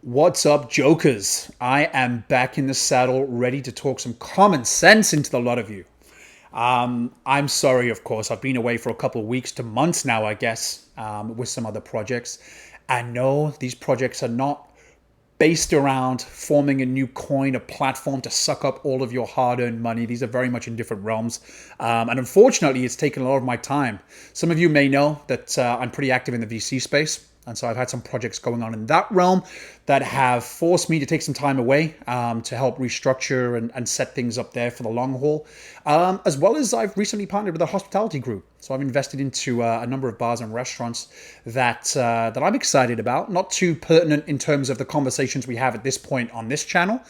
What's up, jokers? I am back in the saddle, ready to talk some common sense into the lot of you. I'm sorry, of course. I've been away for a couple of weeks to months now, I guess, with some other projects. And no, these projects are not based around forming a new coin, a platform to suck up all of your hard-earned money. These are very much in different realms. And unfortunately, it's taken a lot of my time. Some of you may know that I'm pretty active in the VC space. And so I've had some projects going on in that realm that have forced me to take some time away to help restructure and set things up there for the long haul. As well as I've recently partnered with a hospitality group. So I've invested into a number of bars and restaurants that I'm excited about. Not too pertinent in terms of the conversations we have at this point on this channel.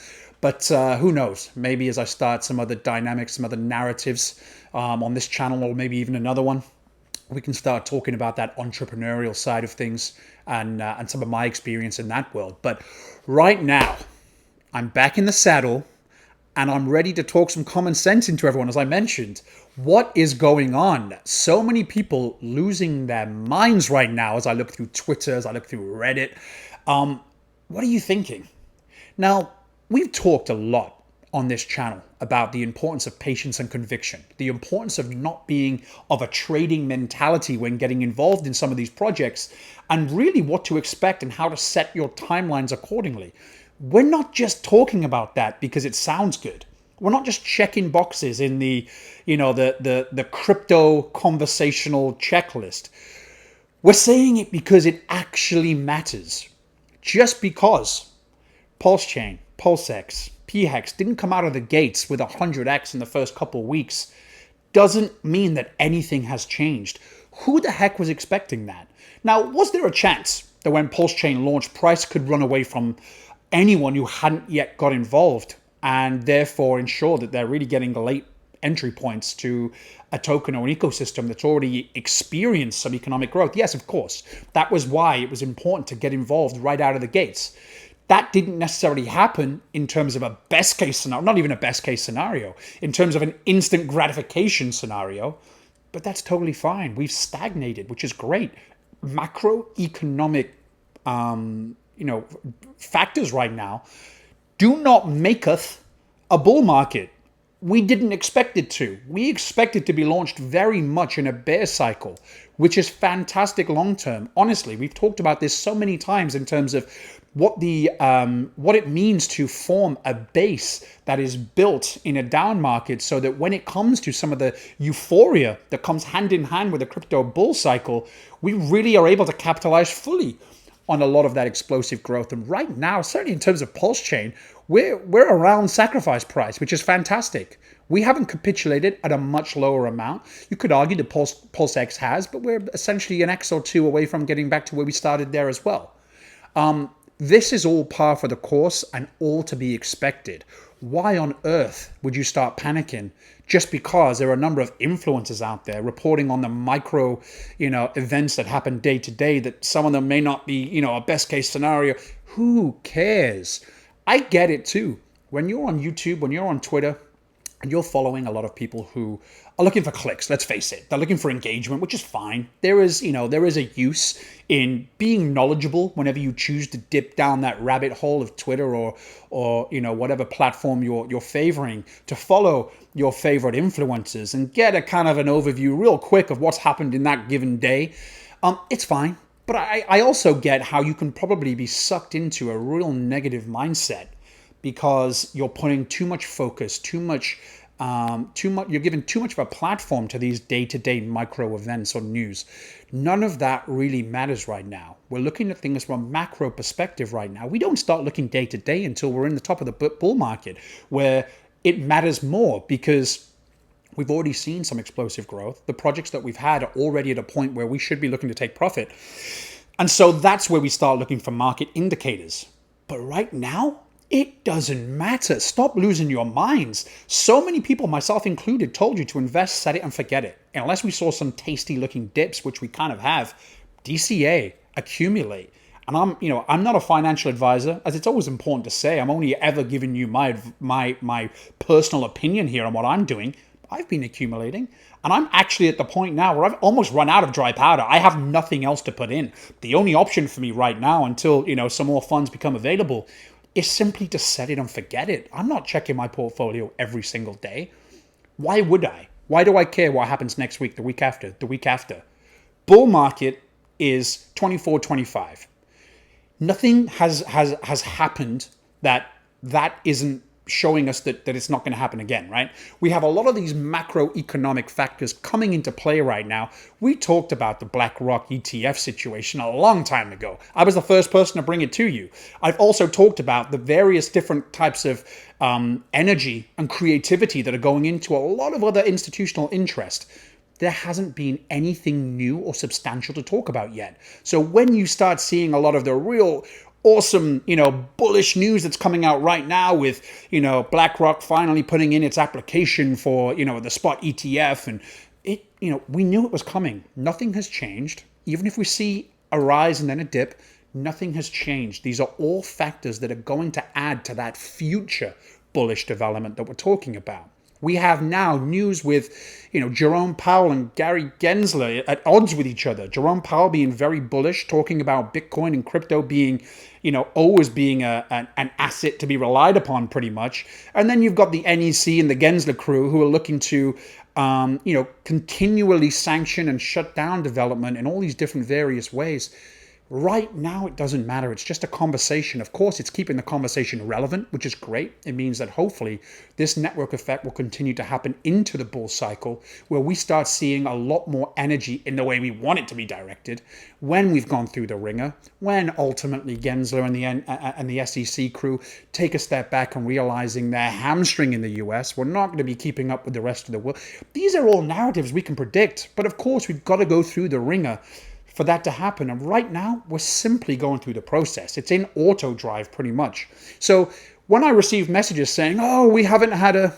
But who knows? Maybe as I start some other dynamics, some other narratives on this channel, or maybe even another one, we can start talking about that entrepreneurial side of things and some of my experience in that world. But right now, I'm back in the saddle and I'm ready to talk some common sense into everyone. As I mentioned, what is going on? So many people losing their minds right now as I look through Twitter, as I look through Reddit. What are you thinking? Now, we've talked a lot on this channel about the importance of patience and conviction, the importance of not being of a trading mentality when getting involved in some of these projects, and really what to expect and how to set your timelines accordingly. We're not just talking about that because it sounds good. We're not just checking boxes in the crypto conversational checklist. We're saying it because it actually matters. Just because Pulsechain, Pulsex, PHEX didn't come out of the gates with 100x in the first couple of weeks doesn't mean that anything has changed. Who the heck was expecting that? Now, was there a chance that when Pulsechain launched, price could run away from anyone who hadn't yet got involved and therefore ensure that they're really getting the late entry points to a token or an ecosystem that's already experienced some economic growth? Yes, of course. That was why it was important to get involved right out of the gates. That didn't necessarily happen in terms of a best case scenario, not even a best case scenario, in terms of an instant gratification scenario, but that's totally fine. We've stagnated, which is great. Macroeconomic, factors right now do not make us a bull market. We didn't expect it to. We expect it to be launched very much in a bear cycle, which is fantastic long term. Honestly, we've talked about this so many times in terms of what it means to form a base that is built in a down market, so that when it comes to some of the euphoria that comes hand in hand with the crypto bull cycle, we really are able to capitalize fully on a lot of that explosive growth. And right now, certainly in terms of Pulsechain, we're around sacrifice price, which is fantastic. We haven't capitulated at a much lower amount. You could argue that PulseX has, but we're essentially an X or two away from getting back to where we started there as well. This is all par for the course and all to be expected. Why on earth would you start panicking just because there are a number of influencers out there reporting on the micro, events that happen day to day, that some of them may not be, a best case scenario? Who cares? I get it too. When you're on YouTube, when you're on Twitter, and you're following a lot of people who are looking for clicks, let's face it. They're looking for engagement, which is fine. There is a use in being knowledgeable whenever you choose to dip down that rabbit hole of Twitter or whatever platform you're favoring, to follow your favorite influencers and get a kind of an overview real quick of what's happened in that given day. It's fine. But I also get how you can probably be sucked into a real negative mindset because you're putting too much focus, you're giving too much of a platform to these day-to-day micro events or news. None of that really matters right now. We're looking at things from a macro perspective right now. We don't start looking day-to-day until we're in the top of the bull market, where it matters more because we've already seen some explosive growth. The projects that we've had are already at a point where we should be looking to take profit. And so that's where we start looking for market indicators. But right now, it doesn't matter. Stop losing your minds. So many people, myself included, told you to invest, set it and forget it. Unless we saw some tasty looking dips, which we kind of have, DCA, accumulate. And I'm not a financial advisor, as it's always important to say. I'm only ever giving you my personal opinion here on what I'm doing. I've been accumulating, and I'm actually at the point now where I've almost run out of dry powder. I have nothing else to put in. The only option for me right now, until some more funds become available, is simply to set it and forget it. I'm not checking my portfolio every single day. Why would I? Why do I care what happens next week, the week after, the week after? Bull market is 24, 25. Nothing has happened that isn't showing us that it's not going to happen again, right? We have a lot of these macroeconomic factors coming into play right now. We talked about the BlackRock ETF situation a long time ago. I was the first person to bring it to you. I've also talked about the various different types of energy and creativity that are going into a lot of other institutional interest. There hasn't been anything new or substantial to talk about yet. So when you start seeing a lot of the real awesome, bullish news that's coming out right now with, BlackRock finally putting in its application for, the spot ETF, and it, we knew it was coming. Nothing has changed. Even if we see a rise and then a dip, nothing has changed. These are all factors that are going to add to that future bullish development that we're talking about. We have now news with, Jerome Powell and Gary Gensler at odds with each other. Jerome Powell being very bullish, talking about Bitcoin and crypto being, always being an asset to be relied upon pretty much. And then you've got the NEC and the Gensler crew who are looking to, continually sanction and shut down development in all these different various ways. Right now, it doesn't matter. It's just a conversation. Of course, it's keeping the conversation relevant, which is great. It means that hopefully this network effect will continue to happen into the bull cycle, where we start seeing a lot more energy in the way we want it to be directed when we've gone through the ringer, when ultimately Gensler and the SEC crew take a step back and realizing they're hamstring in the US. We're not going to be keeping up with the rest of the world. These are all narratives we can predict. But of course, we've got to go through the ringer for that to happen. And right now, we're simply going through the process. It's in auto drive pretty much. So when I receive messages saying, oh, we haven't had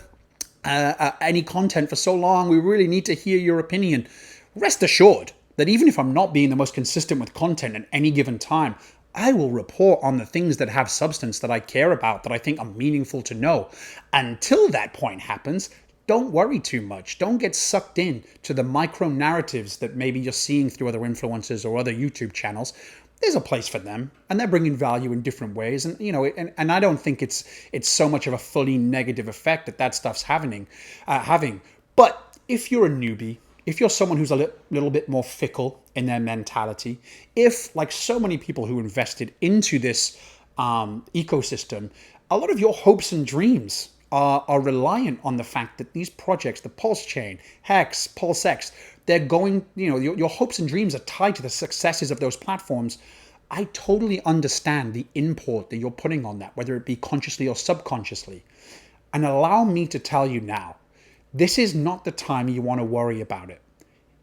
any content for so long, we really need to hear your opinion, rest assured that even if I'm not being the most consistent with content at any given time, I will report on the things that have substance that I care about, that I think are meaningful to know. Until that point happens, don't worry too much. Don't get sucked in to the micro narratives that maybe you're seeing through other influencers or other YouTube channels. There's a place for them, and they're bringing value in different ways. And and I don't think it's so much of a fully negative effect that stuff's having. But if you're a newbie, if you're someone who's a little bit more fickle in their mentality, if like so many people who invested into this ecosystem, a lot of your hopes and dreams are reliant on the fact that these projects, the Pulsechain, Hex, PulseX, they're going, your hopes and dreams are tied to the successes of those platforms. I totally understand the import that you're putting on that, whether it be consciously or subconsciously. And allow me to tell you now, this is not the time you want to worry about it.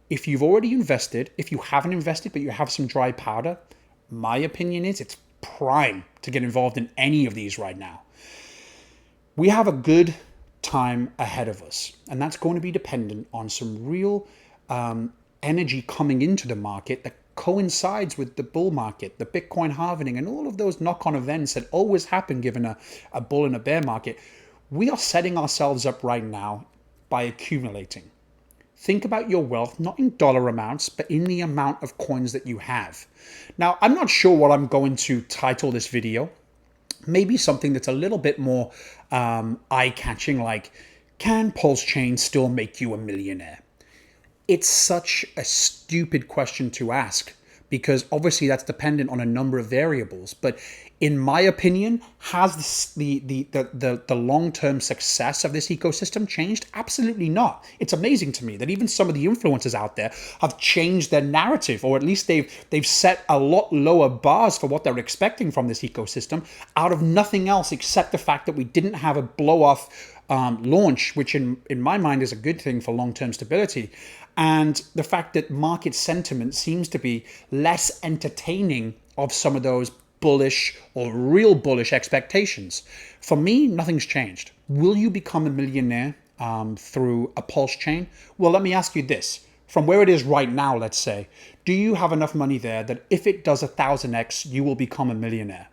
If you've already invested, if you haven't invested but you have some dry powder, my opinion is it's prime to get involved in any of these right now. We have a good time ahead of us, and that's going to be dependent on some real energy coming into the market that coincides with the bull market, the Bitcoin halving, and all of those knock-on events that always happen given a bull and a bear market. We are setting ourselves up right now by accumulating. Think about your wealth, not in dollar amounts, but in the amount of coins that you have. Now, I'm not sure what I'm going to title this video. Maybe something that's a little bit more eye-catching, like, can Pulsechain still make you a millionaire? It's such a stupid question to ask, because obviously that's dependent on a number of variables. But in my opinion, has the long-term success of this ecosystem changed? Absolutely not. It's amazing to me that even some of the influencers out there have changed their narrative, or at least they've set a lot lower bars for what they're expecting from this ecosystem out of nothing else except the fact that we didn't have a blow-off launch, which in my mind is a good thing for long-term stability. And the fact that market sentiment seems to be less entertaining of some of those bullish or real bullish expectations. For me, nothing's changed. Will you become a millionaire through a Pulsechain? Well, let me ask you this. From where it is right now, let's say, do you have enough money there that if it does 1000x, you will become a millionaire?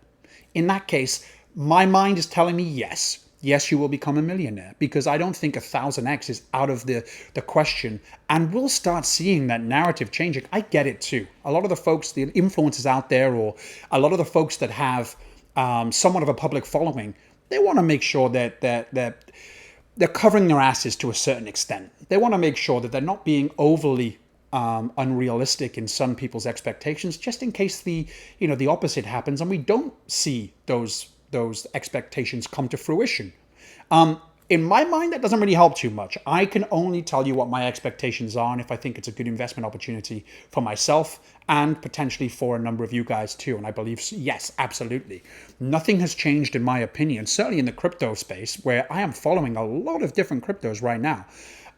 In that case, my mind is telling me yes. yes, you will become a millionaire, because I don't think 1,000x is out of the question. And we'll start seeing that narrative changing. I get it too. A lot of the folks, the influencers out there, or a lot of the folks that have somewhat of a public following, they want to make sure that they're covering their asses to a certain extent. They want to make sure that they're not being overly unrealistic in some people's expectations, just in case the opposite happens and we don't see those expectations come to fruition. In my mind, that doesn't really help too much. I can only tell you what my expectations are and if I think it's a good investment opportunity for myself and potentially for a number of you guys too. And I believe, yes, absolutely. Nothing has changed in my opinion, certainly in the crypto space, where I am following a lot of different cryptos right now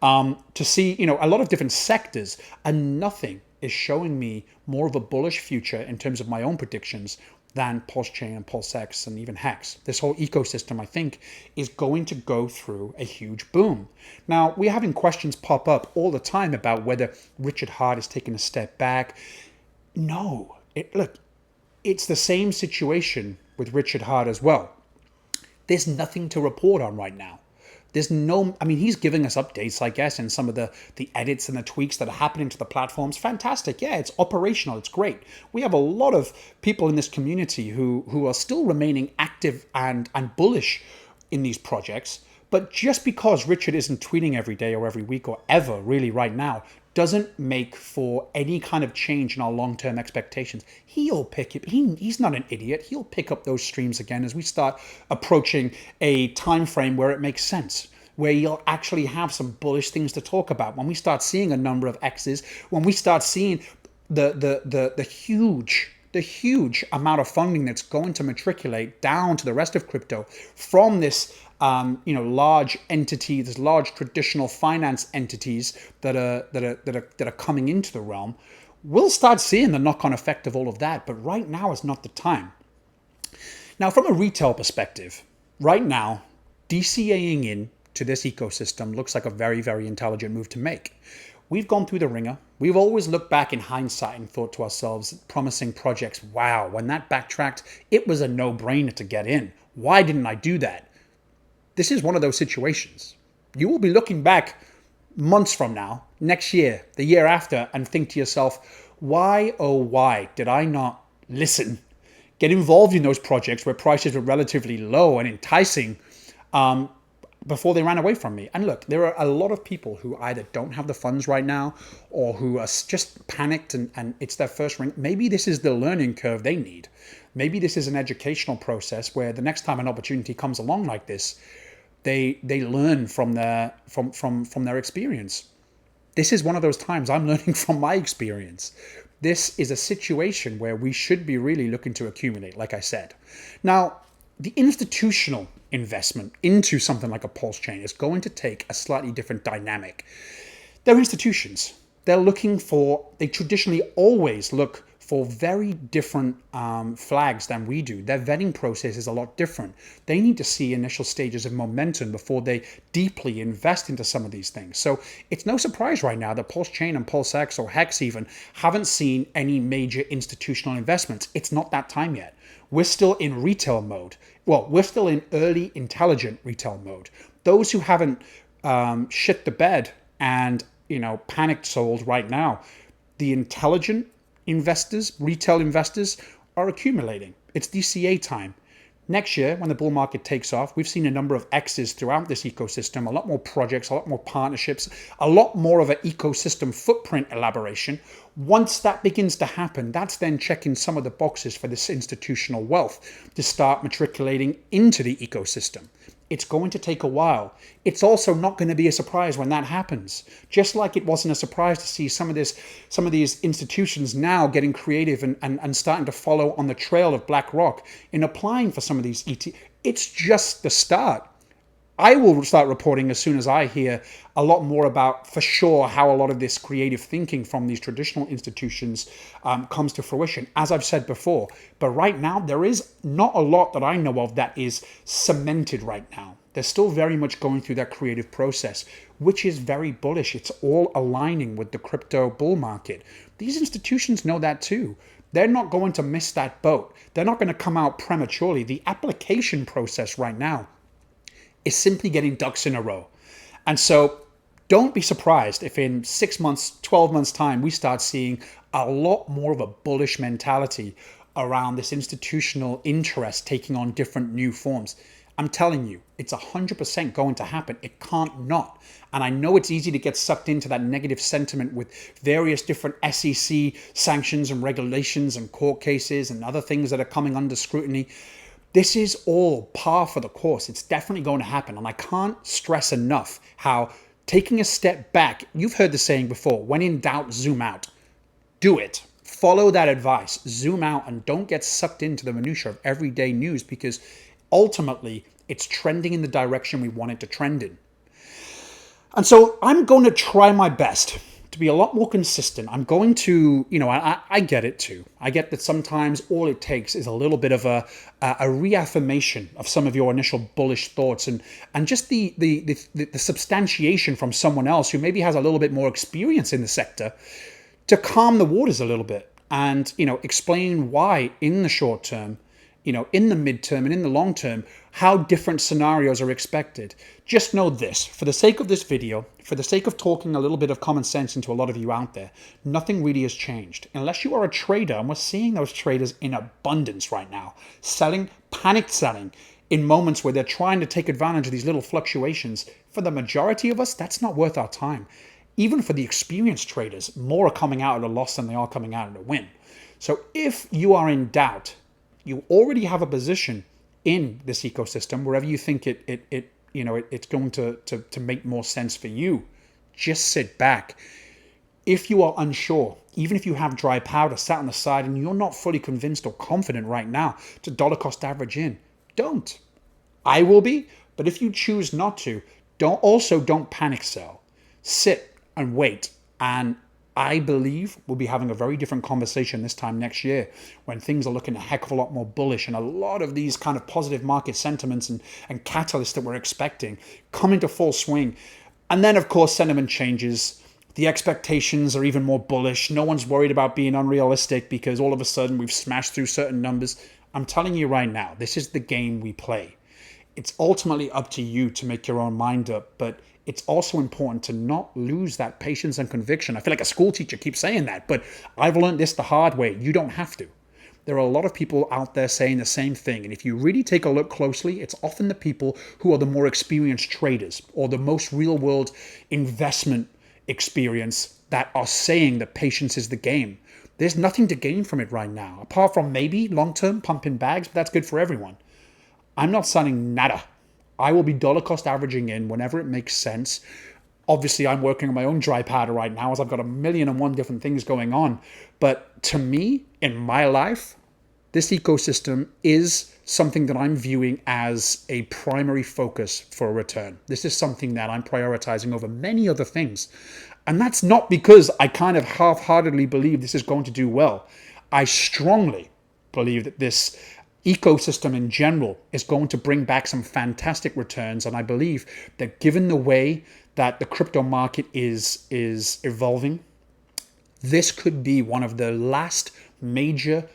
to see, a lot of different sectors, and nothing is showing me more of a bullish future in terms of my own predictions than Pulsechain and Pulsex and even Hex. This whole ecosystem, I think, is going to go through a huge boom. Now, we're having questions pop up all the time about whether Richard Hart is taking a step back. No, look, it's the same situation with Richard Hart as well. There's nothing to report on right now. He's giving us updates, I guess, and some of the edits and the tweaks that are happening to the platforms. Fantastic. Yeah, it's operational. It's great. We have a lot of people in this community who are still remaining active and bullish in these projects. But just because Richard isn't tweeting every day or every week or ever really right now doesn't make for any kind of change in our long-term expectations. He'll pick it. He's not an idiot. He'll pick up those streams again as we start approaching a time frame where it makes sense, where you'll actually have some bullish things to talk about. When we start seeing a number of X's, when we start seeing the huge amount of funding that's going to matriculate down to the rest of crypto from this large entity, this large traditional finance entities that are coming into the realm, we'll start seeing the knock-on effect of all of that. But right now is not the time. Now, from a retail perspective, right now, DCAing in to this ecosystem looks like a very, very intelligent move to make. We've gone through the ringer. We've always looked back in hindsight and thought to ourselves, promising projects, wow, when that backtracked, it was a no-brainer to get in. Why didn't I do that? This is one of those situations. You will be looking back months from now, next year, the year after, and think to yourself, why, oh why, did I not listen, get involved in those projects where prices were relatively low and enticing before they ran away from me? And look, there are a lot of people who either don't have the funds right now or who are just panicked and it's their first ring. Maybe this is the learning curve they need. Maybe this is an educational process where the next time an opportunity comes along like this, they learn from their experience. This is one of those times I'm learning from my experience. This is a situation where we should be really looking to accumulate, like I said. Now, the institutional investment into something like a Pulsechain is going to take a slightly different dynamic. They're institutions. They traditionally always look for very different flags than we do. Their vetting process is a lot different. They need to see initial stages of momentum before they deeply invest into some of these things. So it's no surprise right now that Pulsechain and PulseX or Hex even haven't seen any major institutional investments. It's not that time yet. We're still in retail mode. Well, we're still in early intelligent retail mode. Those who haven't shit the bed and panicked sold right now, the intelligent investors, retail investors, are accumulating. It's DCA time. Next year, when the bull market takes off, we've seen a number of X's throughout this ecosystem, a lot more projects, a lot more partnerships, a lot more of an ecosystem footprint elaboration. Once that begins to happen, that's then checking some of the boxes for this institutional wealth to start matriculating into the ecosystem. It's going to take a while. It's also not going to be a surprise when that happens. Just like it wasn't a surprise to see some of these institutions now getting creative and starting to follow on the trail of BlackRock in applying for some of these ET. It's just the start. I will start reporting as soon as I hear a lot more about, for sure, how a lot of this creative thinking from these traditional institutions comes to fruition, as I've said before. But right now, there is not a lot that I know of that is cemented right now. They're still very much going through that creative process, which is very bullish. It's all aligning with the crypto bull market. These institutions know that too. They're not going to miss that boat. They're not going to come out prematurely. The application process right now is simply getting ducks in a row. And so don't be surprised if in 6 months, 12 months' time, we start seeing a lot more of a bullish mentality around this institutional interest taking on different new forms. I'm telling you, it's 100% going to happen. It can't not. And I know it's easy to get sucked into that negative sentiment with various different SEC sanctions and regulations and court cases and other things that are coming under scrutiny. This is all par for the course. It's definitely going to happen. And I can't stress enough how taking a step back, you've heard the saying before, when in doubt, zoom out. Do it. Follow that advice. Zoom out and don't get sucked into the minutia of everyday news, because ultimately it's trending in the direction we want it to trend in. And so I'm going to try my best to be a lot more consistent. I'm going to, I get it too. I get that sometimes all it takes is a little bit of a reaffirmation of some of your initial bullish thoughts and just the substantiation from someone else who maybe has a little bit more experience in the sector to calm the waters a little bit and, explain why in the short term, in the midterm and in the long term, how different scenarios are expected. Just know this, for the sake of this video, for the sake of talking a little bit of common sense into a lot of you out there, nothing really has changed. Unless you are a trader, and we're seeing those traders in abundance right now, selling, panic selling, in moments where they're trying to take advantage of these little fluctuations. For the majority of us, that's not worth our time. Even for the experienced traders, more are coming out at a loss than they are coming out at a win. So if you are in doubt, you already have a position in this ecosystem, wherever you think it's going to make more sense for you. Just sit back. If you are unsure, even if you have dry powder sat on the side and you're not fully convinced or confident right now to dollar cost average in, don't. I will be, but if you choose not to, don't panic sell. Sit and wait, and I believe we'll be having a very different conversation this time next year when things are looking a heck of a lot more bullish and a lot of these kind of positive market sentiments and catalysts that we're expecting come into full swing. And then, of course, sentiment changes. The expectations are even more bullish. No one's worried about being unrealistic because all of a sudden we've smashed through certain numbers. I'm telling you right now, this is the game we play. It's ultimately up to you to make your own mind up, but it's also important to not lose that patience and conviction. I feel like a school teacher keeps saying that, but I've learned this the hard way. You don't have to. There are a lot of people out there saying the same thing. And if you really take a look closely, it's often the people who are the more experienced traders or the most real world investment experience that are saying that patience is the game. There's nothing to gain from it right now, apart from maybe long-term pumping bags, but that's good for everyone. I'm not selling nada. I will be dollar cost averaging in whenever it makes sense. Obviously, I'm working on my own dry powder right now as I've got 1,000,001 different things going on. But to me, in my life, this ecosystem is something that I'm viewing as a primary focus for a return. This is something that I'm prioritizing over many other things. And that's not because I kind of half-heartedly believe this is going to do well. I strongly believe that this ecosystem in general is going to bring back some fantastic returns. And I believe that given the way that the crypto market is evolving, this could be one of the last major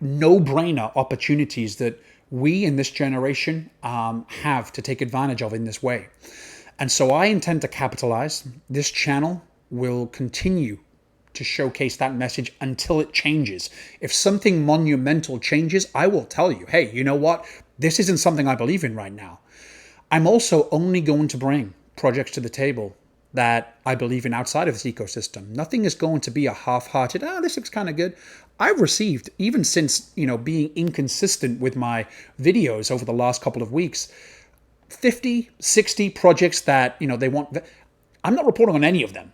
no-brainer opportunities that we in this generation have to take advantage of in this way. And so I intend to capitalize. This channel will continue to showcase that message until it changes. If something monumental changes, I will tell you, hey, you know what? This isn't something I believe in right now. I'm also only going to bring projects to the table that I believe in outside of this ecosystem. Nothing is going to be a half-hearted, this looks kind of good. I've received, even since, being inconsistent with my videos over the last couple of weeks, 50, 60 projects that, they want. I'm not reporting on any of them.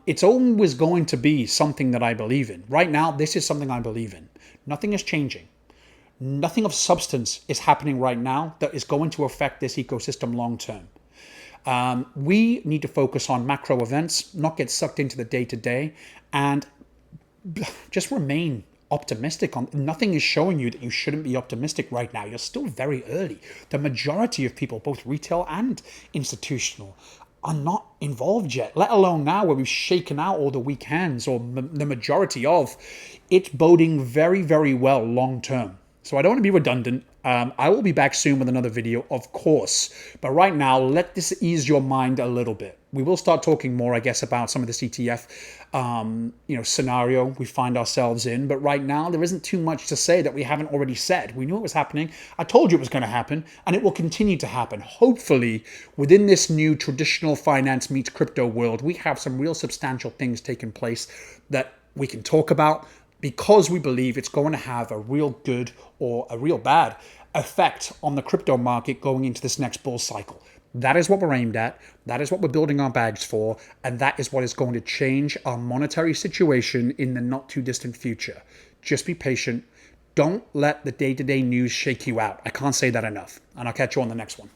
It's always going to be something that I believe in. Right now, this is something I believe in. Nothing is changing. Nothing of substance is happening right now that is going to affect this ecosystem long term. We need to focus on macro events, not get sucked into the day-to-day, and just remain optimistic. Nothing is showing you that you shouldn't be optimistic right now. You're still very early. The majority of people, both retail and institutional, are not involved yet, let alone now where we've shaken out all the weak hands or the majority of. It's boding very, very well long term. So I don't want to be redundant. I will be back soon with another video, of course. But right now, let this ease your mind a little bit. We will start talking more, I guess, about some of this ETF, scenario we find ourselves in. But right now, there isn't too much to say that we haven't already said. We knew it was happening. I told you it was going to happen, and it will continue to happen. Hopefully, within this new traditional finance meets crypto world, we have some real substantial things taking place that we can talk about, because we believe it's going to have a real good or a real bad effect on the crypto market going into this next bull cycle. That is what we're aimed at. That is what we're building our bags for. And that is what is going to change our monetary situation in the not too distant future. Just be patient. Don't let the day-to-day news shake you out. I can't say that enough. And I'll catch you on the next one.